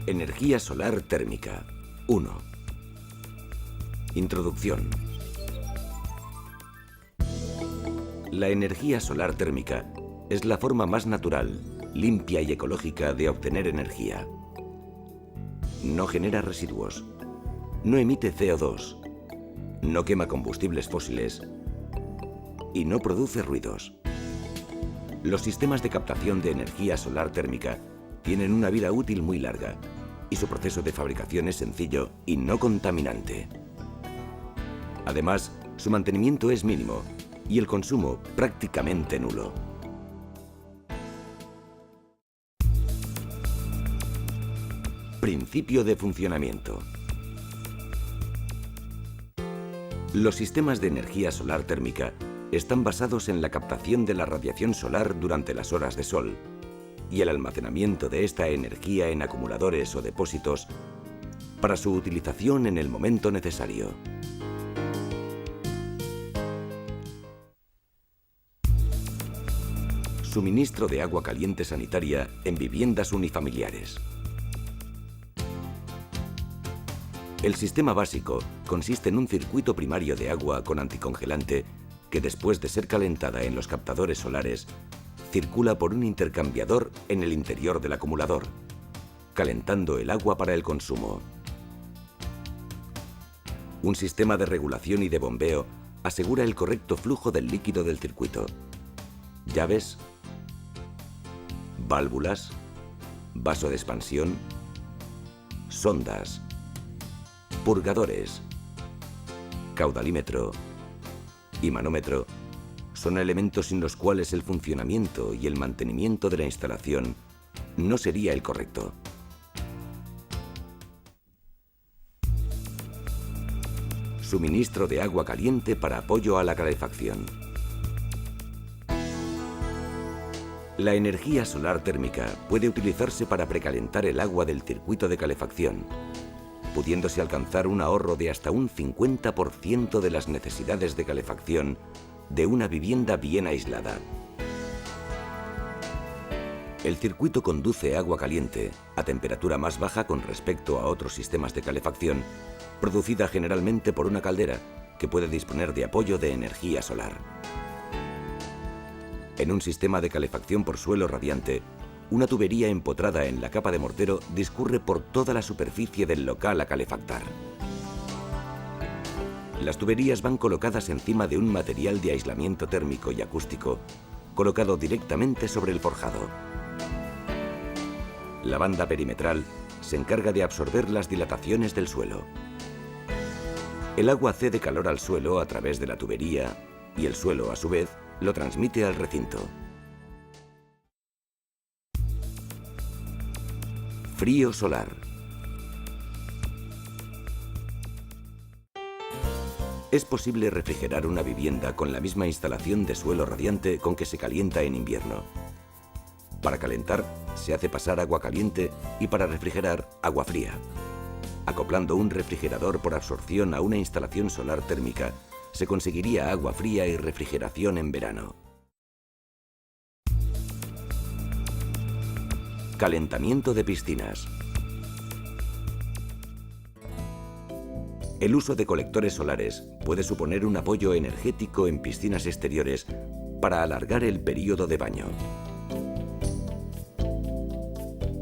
Energía solar térmica. 1. Introducción. La energía solar térmica es la forma más natural, limpia y ecológica de obtener energía. No genera residuos, no emite CO2, no quema combustibles fósiles y no produce ruidos. Los sistemas de captación de energía solar térmica tienen una vida útil muy larga y su proceso de fabricación es sencillo y no contaminante. Además, su mantenimiento es mínimo y el consumo prácticamente nulo. Principio de funcionamiento. Los sistemas de energía solar térmica están basados en la captación de la radiación solar durante las horas de sol y el almacenamiento de esta energía en acumuladores o depósitos para su utilización en el momento necesario. Suministro de agua caliente sanitaria en viviendas unifamiliares. El sistema básico consiste en un circuito primario de agua con anticongelante que, después de ser calentada en los captadores solares, circula por un intercambiador en el interior del acumulador, calentando el agua para el consumo. Un sistema de regulación y de bombeo asegura el correcto flujo del líquido del circuito. Llaves, válvulas, vaso de expansión, sondas, purgadores, caudalímetro y manómetro son elementos sin los cuales el funcionamiento y el mantenimiento de la instalación no sería el correcto. Suministro de agua caliente para apoyo a la calefacción. La energía solar térmica puede utilizarse para precalentar el agua del circuito de calefacción, pudiéndose alcanzar un ahorro de hasta un 50% de las necesidades de calefacción de una vivienda bien aislada. El circuito conduce agua caliente a temperatura más baja con respecto a otros sistemas de calefacción, producida generalmente por una caldera que puede disponer de apoyo de energía solar. En un sistema de calefacción por suelo radiante, una tubería empotrada en la capa de mortero discurre por toda la superficie del local a calefactar. Las tuberías van colocadas encima de un material de aislamiento térmico y acústico, colocado directamente sobre el forjado. La banda perimetral se encarga de absorber las dilataciones del suelo. El agua cede calor al suelo a través de la tubería y el suelo, a su vez, lo transmite al recinto. Frío solar. Es posible refrigerar una vivienda con la misma instalación de suelo radiante con que se calienta en invierno. Para calentar, se hace pasar agua caliente y para refrigerar, agua fría. Acoplando un refrigerador por absorción a una instalación solar térmica, se conseguiría agua fría y refrigeración en verano. Calentamiento de piscinas. El uso de colectores solares puede suponer un apoyo energético en piscinas exteriores para alargar el período de baño.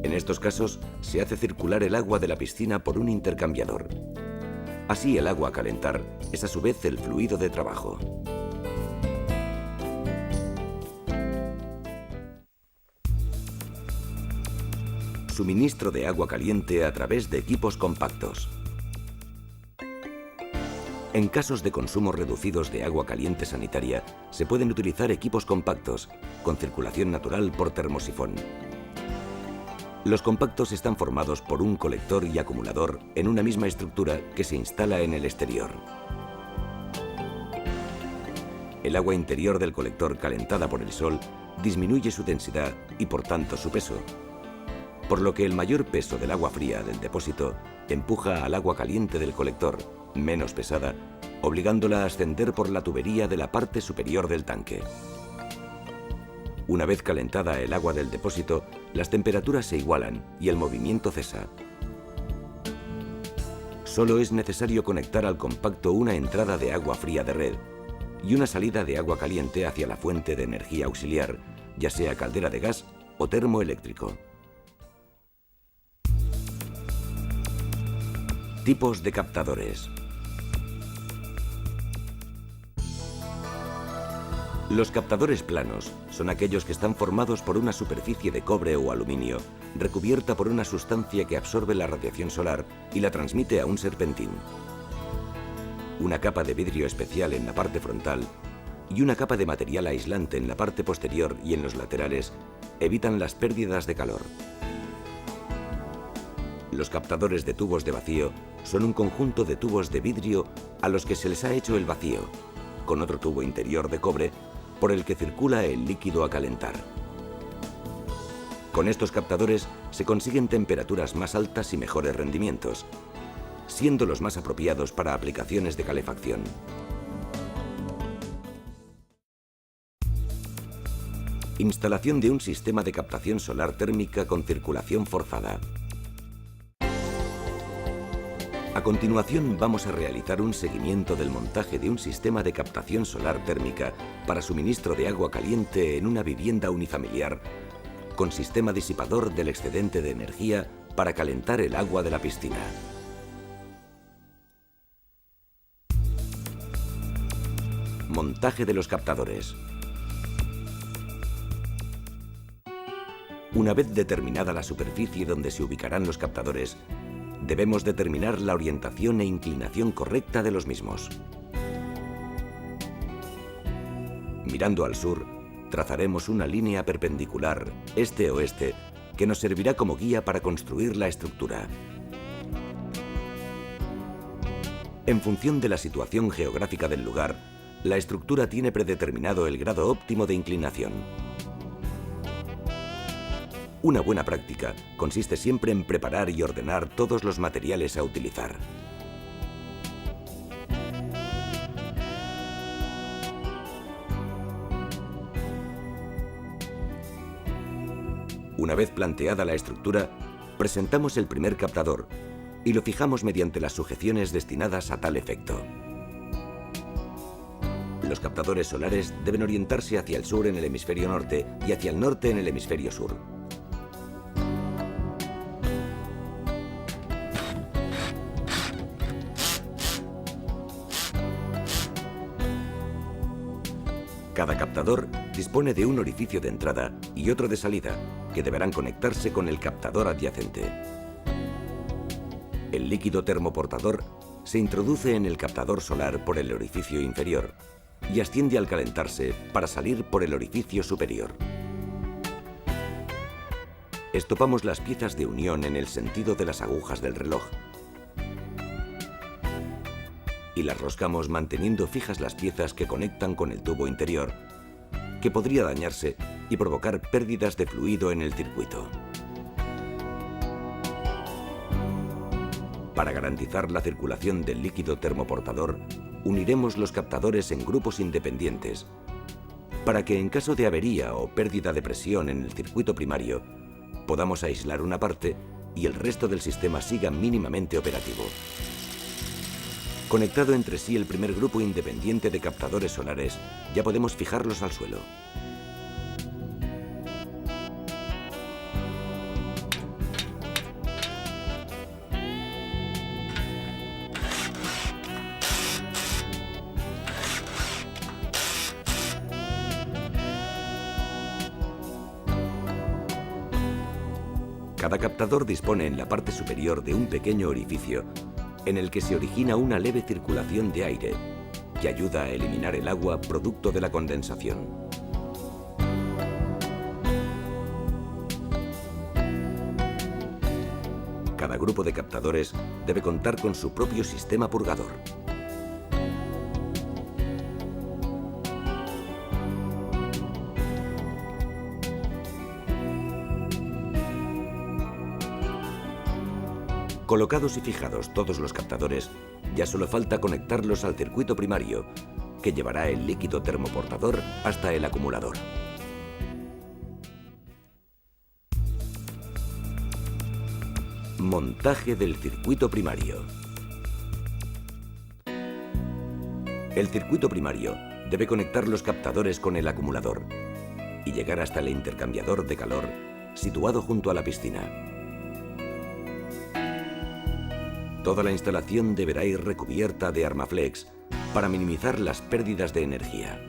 En estos casos, se hace circular el agua de la piscina por un intercambiador. Así, el agua a calentar es a su vez el fluido de trabajo. Suministro de agua caliente a través de equipos compactos. En casos de consumo reducidos de agua caliente sanitaria, se pueden utilizar equipos compactos, con circulación natural por termosifón. Los compactos están formados por un colector y acumulador en una misma estructura que se instala en el exterior. El agua interior del colector calentada por el sol disminuye su densidad y por tanto su peso, por lo que el mayor peso del agua fría del depósito empuja al agua caliente del colector, menos pesada, obligándola a ascender por la tubería de la parte superior del tanque. Una vez calentada el agua del depósito, las temperaturas se igualan y el movimiento cesa, Solo es necesario conectar al compacto una entrada de agua fría de red y una salida de agua caliente hacia la fuente de energía auxiliar, ya sea caldera de gas o termoeléctrico. Tipos de captadores. Los captadores planos son aquellos que están formados por una superficie de cobre o aluminio recubierta por una sustancia que absorbe la radiación solar y la transmite a un serpentín. Una capa de vidrio especial en la parte frontal y una capa de material aislante en la parte posterior y en los laterales evitan las pérdidas de calor. Los captadores de tubos de vacío son un conjunto de tubos de vidrio a los que se les ha hecho el vacío, con otro tubo interior de cobre por el que circula el líquido a calentar. Con estos captadores se consiguen temperaturas más altas y mejores rendimientos, siendo los más apropiados para aplicaciones de calefacción. Instalación de un sistema de captación solar térmica con circulación forzada. A continuación vamos a realizar un seguimiento del montaje de un sistema de captación solar térmica para suministro de agua caliente en una vivienda unifamiliar con sistema disipador del excedente de energía para calentar el agua de la piscina. Montaje de los captadores. Una vez determinada la superficie donde se ubicarán los captadores, debemos determinar la orientación e inclinación correcta de los mismos. Mirando al sur, trazaremos una línea perpendicular este-oeste que nos servirá como guía para construir la estructura. En función de la situación geográfica del lugar, la estructura tiene predeterminado el grado óptimo de inclinación. Una buena práctica consiste siempre en preparar y ordenar todos los materiales a utilizar. Una vez planteada la estructura, presentamos el primer captador y lo fijamos mediante las sujeciones destinadas a tal efecto. Los captadores solares deben orientarse hacia el sur en el hemisferio norte y hacia el norte en el hemisferio sur. Cada captador dispone de un orificio de entrada y otro de salida, que deberán conectarse con el captador adyacente. El líquido termoportador se introduce en el captador solar por el orificio inferior y asciende al calentarse para salir por el orificio superior. Estopamos las piezas de unión en el sentido de las agujas del reloj y las roscamos manteniendo fijas las piezas que conectan con el tubo interior, que podría dañarse y provocar pérdidas de fluido en el circuito. Para garantizar la circulación del líquido termoportador, uniremos los captadores en grupos independientes, para que en caso de avería o pérdida de presión en el circuito primario, podamos aislar una parte y el resto del sistema siga mínimamente operativo. Conectado entre sí el primer grupo independiente de captadores solares, ya podemos fijarlos al suelo. Cada captador dispone en la parte superior de un pequeño orificio en el que se origina una leve circulación de aire que ayuda a eliminar el agua producto de la condensación. Cada grupo de captadores debe contar con su propio sistema purgador. Colocados y fijados todos los captadores, ya solo falta conectarlos al circuito primario, que llevará el líquido termoportador hasta el acumulador. Montaje del circuito primario. El circuito primario debe conectar los captadores con el acumulador y llegar hasta el intercambiador de calor situado junto a la piscina. Toda la instalación deberá ir recubierta de Armaflex para minimizar las pérdidas de energía.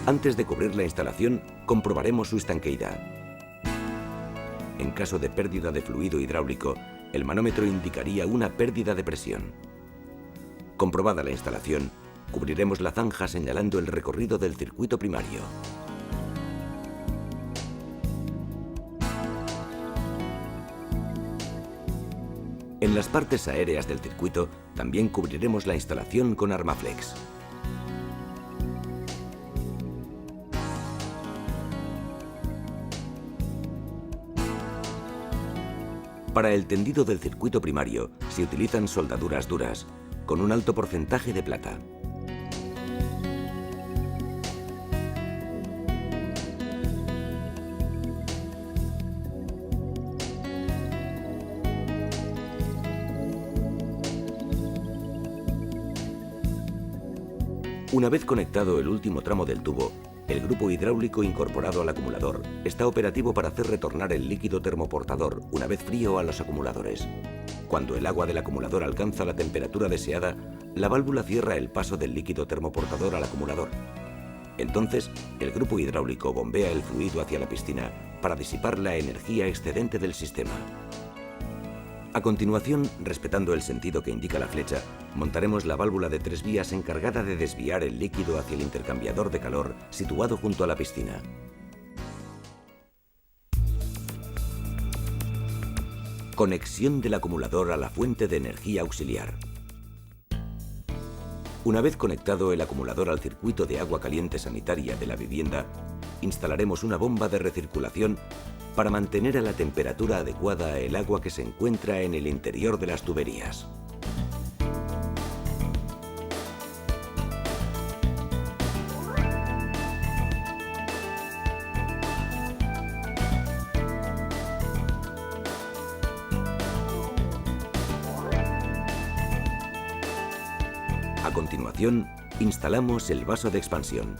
Antes de cubrir la instalación, comprobaremos su estanqueidad. En caso de pérdida de fluido hidráulico, el manómetro indicaría una pérdida de presión. Comprobada la instalación, cubriremos la zanja señalando el recorrido del circuito primario. En las partes aéreas del circuito también cubriremos la instalación con Armaflex. Para el tendido del circuito primario se utilizan soldaduras duras, con un alto porcentaje de plata. Una vez conectado el último tramo del tubo, el grupo hidráulico incorporado al acumulador está operativo para hacer retornar el líquido termoportador una vez frío a los acumuladores. Cuando el agua del acumulador alcanza la temperatura deseada, la válvula cierra el paso del líquido termoportador al acumulador. Entonces, el grupo hidráulico bombea el fluido hacia la piscina para disipar la energía excedente del sistema. A continuación, respetando el sentido que indica la flecha, montaremos la válvula de 3 vías encargada de desviar el líquido hacia el intercambiador de calor situado junto a la piscina. Conexión del acumulador a la fuente de energía auxiliar. Una vez conectado el acumulador al circuito de agua caliente sanitaria de la vivienda, instalaremos una bomba de recirculación para mantener a la temperatura adecuada el agua que se encuentra en el interior de las tuberías. A continuación, instalamos el vaso de expansión.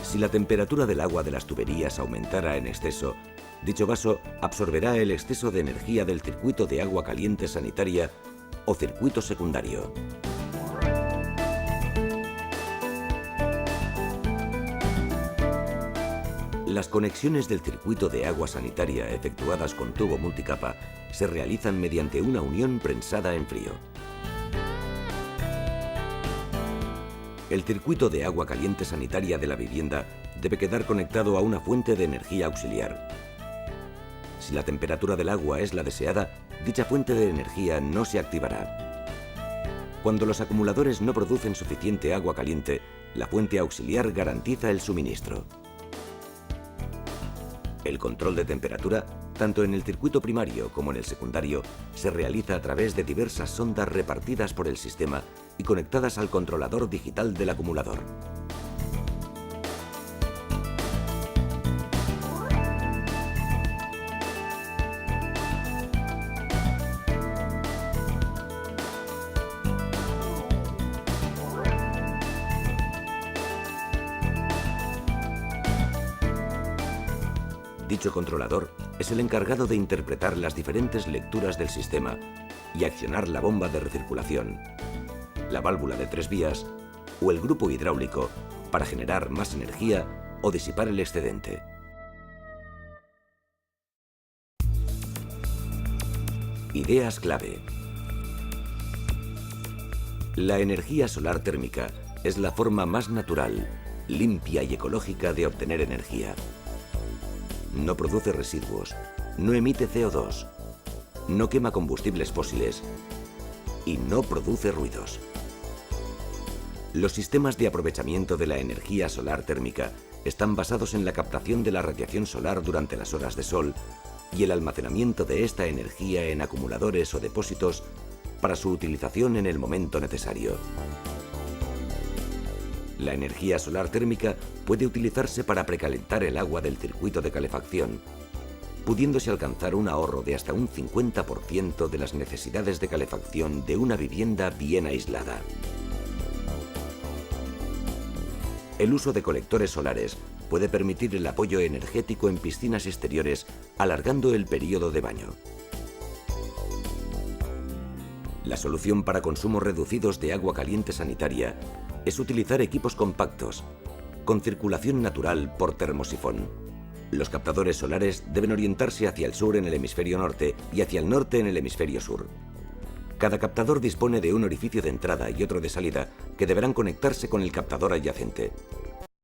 Si la temperatura del agua de las tuberías aumentara en exceso, dicho vaso absorberá el exceso de energía del circuito de agua caliente sanitaria o circuito secundario. Las conexiones del circuito de agua sanitaria efectuadas con tubo multicapa se realizan mediante una unión prensada en frío. El circuito de agua caliente sanitaria de la vivienda debe quedar conectado a una fuente de energía auxiliar. Si la temperatura del agua es la deseada, dicha fuente de energía no se activará. Cuando los acumuladores no producen suficiente agua caliente, la fuente auxiliar garantiza el suministro. El control de temperatura, tanto en el circuito primario como en el secundario, se realiza a través de diversas sondas repartidas por el sistema y conectadas al controlador digital del acumulador. Dicho controlador es el encargado de interpretar las diferentes lecturas del sistema y accionar la bomba de recirculación, la válvula de 3 vías o el grupo hidráulico para generar más energía o disipar el excedente. Ideas clave. La energía solar térmica es la forma más natural, limpia y ecológica de obtener energía. No produce residuos, no emite CO2, no quema combustibles fósiles y no produce ruidos. Los sistemas de aprovechamiento de la energía solar térmica están basados en la captación de la radiación solar durante las horas de sol y el almacenamiento de esta energía en acumuladores o depósitos para su utilización en el momento necesario. La energía solar térmica puede utilizarse para precalentar el agua del circuito de calefacción, pudiéndose alcanzar un ahorro de hasta un 50% de las necesidades de calefacción de una vivienda bien aislada. El uso de colectores solares puede permitir el apoyo energético en piscinas exteriores, alargando el periodo de baño. La solución para consumos reducidos de agua caliente sanitaria es utilizar equipos compactos, con circulación natural por termosifón. Los captadores solares deben orientarse hacia el sur en el hemisferio norte y hacia el norte en el hemisferio sur. Cada captador dispone de un orificio de entrada y otro de salida que deberán conectarse con el captador adyacente.